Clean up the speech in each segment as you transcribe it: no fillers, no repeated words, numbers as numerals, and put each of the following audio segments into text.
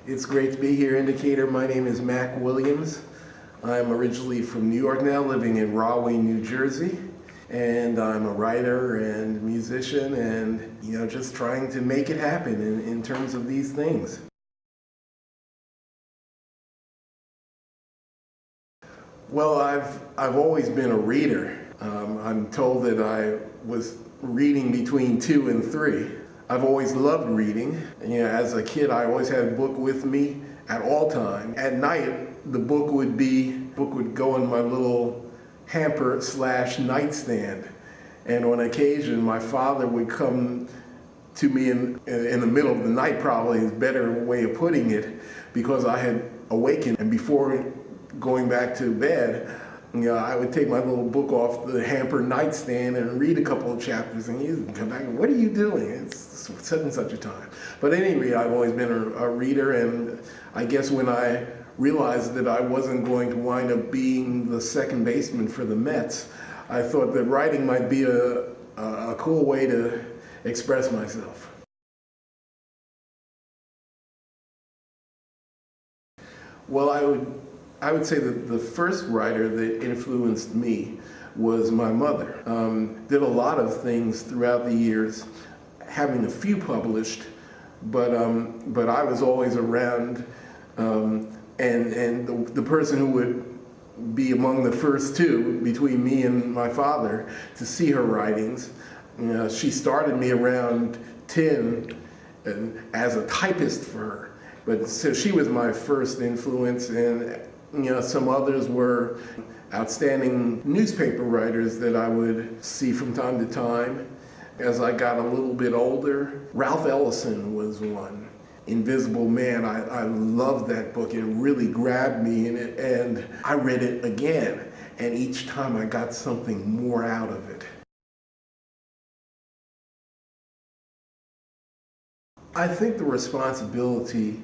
It's great to be here, Indicator. My name is Mack Williams. I'm originally from New York now, living in Rahway, New Jersey. And I'm a writer and musician and, just trying to make it happen in terms of these things. Well, I've always been a reader. I'm told that I was reading between 2 and 3. I've always loved reading. As a kid, I always had a book with me at all times. At night, the book would go in my little hamper / nightstand. And on occasion, my father would come to me in the middle of the night, probably is a better way of putting it, because I had awakened. And before going back to bed, I would take my little book off the hamper nightstand and read a couple of chapters, and he'd come back and, "What are you doing? It's such and such a time." But at any rate, I've always been a reader, and I guess when I realized that I wasn't going to wind up being the second baseman for the Mets, I thought that writing might be a cool way to express myself. Well, I would say that the first writer that influenced me was my mother. Did a lot of things throughout the years, having a few published, but I was always around, and the person who would be among the first two between me and my father to see her writings. She started me around 10 as a typist for her, but so she was my first influence, and some others were outstanding newspaper writers that I would see from time to time. As I got a little bit older, Ralph Ellison was one. Invisible Man, I loved that book. It really grabbed me in it, and I read it again, and each time I got something more out of it. I think the responsibility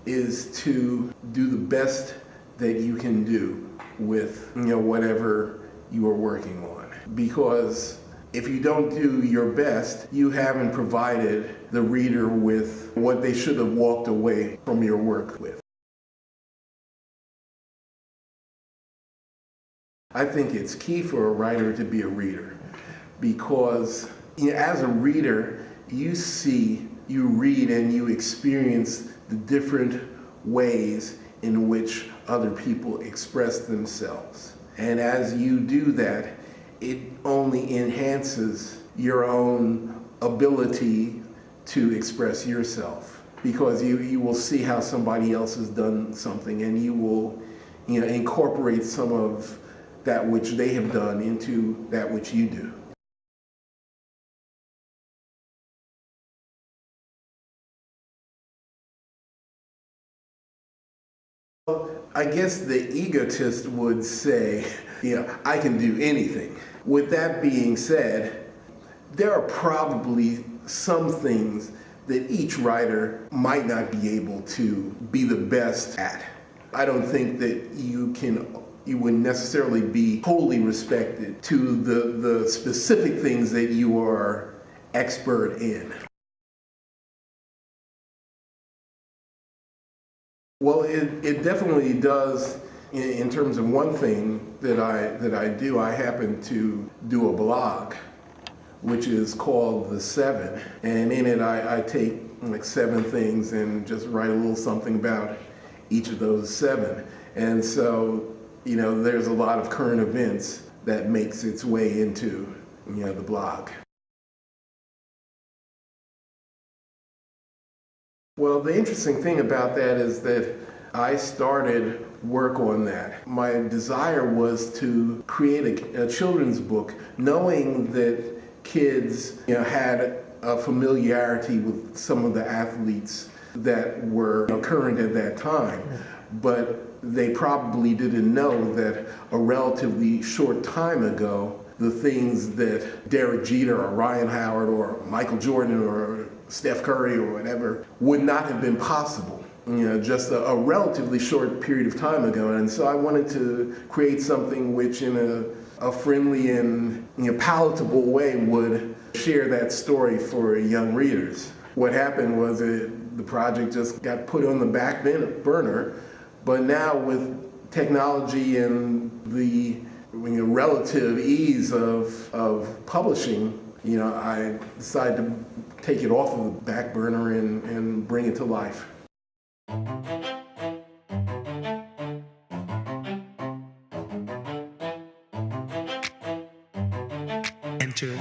is to do the best that you can do with whatever you are working on, because if you don't do your best, you haven't provided the reader with what they should have walked away from your work with. I think it's key for a writer to be a reader, because as a reader, you read and you experience the different ways in which other people express themselves. And as you do that, it only enhances your own ability to express yourself, because you will see how somebody else has done something, and you will incorporate some of that which they have done into that which you do. I guess the egotist would say, I can do anything. With that being said, there are probably some things that each writer might not be able to be the best at. I don't think that you would necessarily be wholly respected to the specific things that you are expert in. Well, it definitely does. In terms of one thing that I do, I happen to do a blog, which is called The 7, and in it I take like 7 things and just write a little something about each of those 7. And so, there's a lot of current events that makes its way into the blog. Well, the interesting thing about that is that I started work on that. My desire was to create a children's book, knowing that kids had a familiarity with some of the athletes that were current at that time, but they probably didn't know that a relatively short time ago, the things that Derek Jeter or Ryan Howard or Michael Jordan or Steph Curry or whatever would not have been possible, just a relatively short period of time ago. And so I wanted to create something which in a friendly and palatable way would share that story for young readers. What happened was the project just got put on the back burner. But now with technology and the relative ease of publishing, I decided to take it off of the back burner and bring it to life. Enter.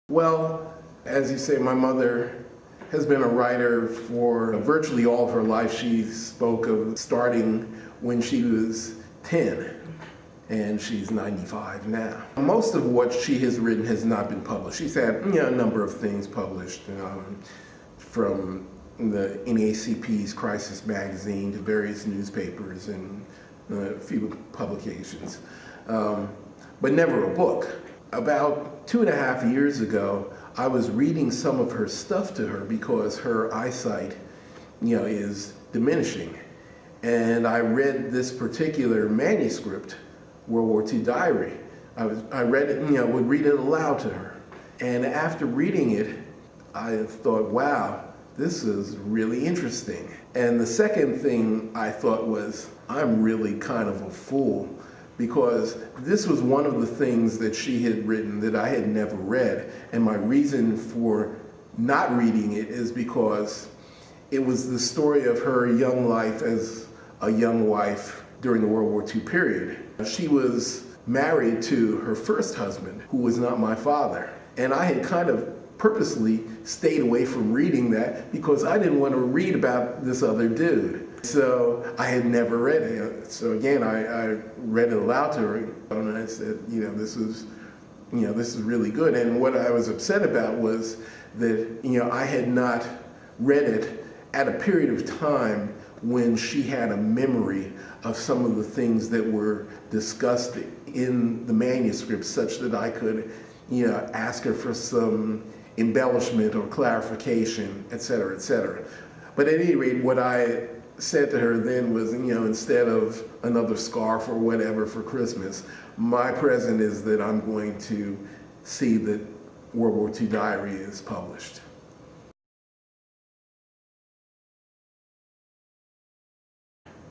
Well, as you say, my mother has been a writer for virtually all of her life. She spoke of starting when she was 10, and she's 95 now. Most of what she has written has not been published. She's had a number of things published, from the NAACP's Crisis magazine to various newspapers and a few publications, but never a book. About 2.5 years ago, I was reading some of her stuff to her because her eyesight, is diminishing. And I read this particular manuscript, World War II Diary. I read it, would read it aloud to her. And after reading it, I thought, wow, this is really interesting. And the second thing I thought was, I'm really kind of a fool, because this was one of the things that she had written that I had never read. And my reason for not reading it is because it was the story of her young life as a young wife during the World War II period. She was married to her first husband, who was not my father. And I had kind of purposely stayed away from reading that because I didn't want to read about this other dude. So I had never read it. So again, I read it aloud to her, and I said, this is really good. And what I was upset about was that, I had not read it at a period of time when she had a memory of some of the things that were discussed in the manuscript, such that I could, ask her for some embellishment or clarification, et cetera, et cetera. But at any rate, what I said to her then was, instead of another scarf or whatever for Christmas, my present is that I'm going to see that World War II Diary is published.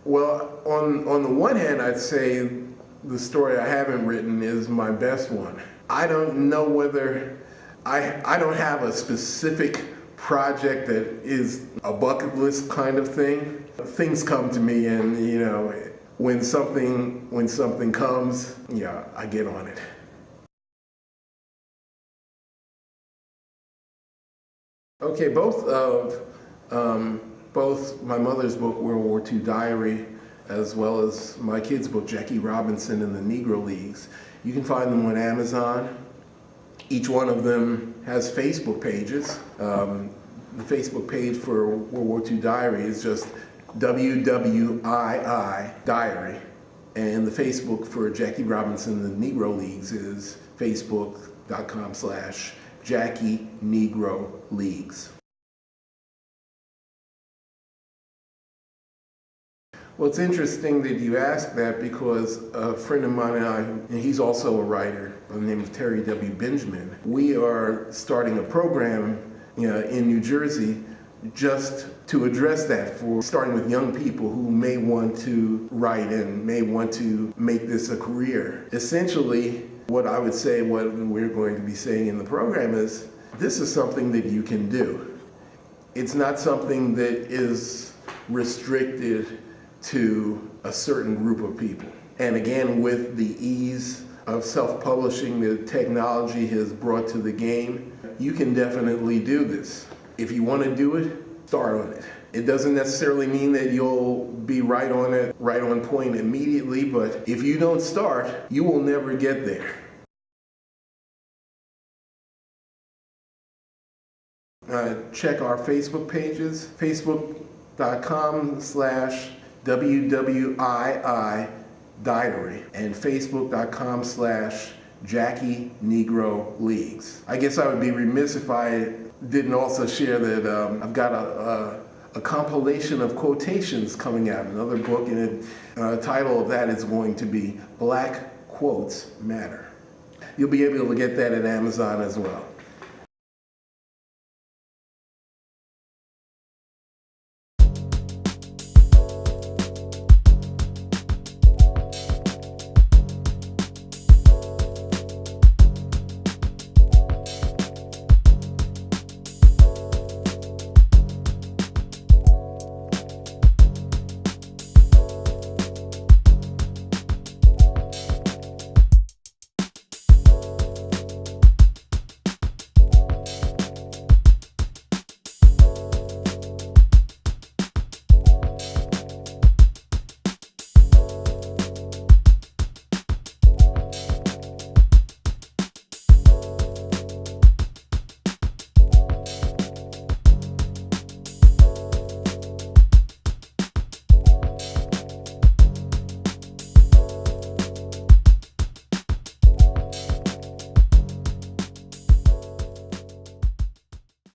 Well, on the one hand, I'd say the story I haven't written is my best one. I don't know whether, I don't have a specific project that is a bucket list kind of thing. Things come to me, and when something comes, I get on it. Okay, both my mother's book, World War II Diary, as well as my kids' book, Jackie Robinson and the Negro Leagues. You can find them on Amazon. Each one of them has Facebook pages. The Facebook page for World War II Diary is just WWII Diary. And the Facebook for Jackie Robinson and the Negro Leagues is facebook.com/Jackie Negro Leagues. Well, it's interesting that you ask that, because a friend of mine and he's also a writer by the name of Terry W. Benjamin, we are starting a program in New Jersey just to address that, for starting with young people who may want to write and may want to make this a career. Essentially, what I would say, what we're going to be saying in the program is, this is something that you can do. It's not something that is restricted to a certain group of people. And again, with the ease of self-publishing that technology has brought to the game, you can definitely do this. If you want to do it, start on it. It doesn't necessarily mean that you'll be right on it, right on point immediately, but if you don't start, you will never get there. Check our Facebook pages, facebook.com/WWII Diary and facebook.com/Jackie Negro Leagues. I guess I would be remiss if I didn't also share that I've got a compilation of quotations coming out, another book, and the title of that is going to be Black Quotes Matter. You'll be able to get that at Amazon as well.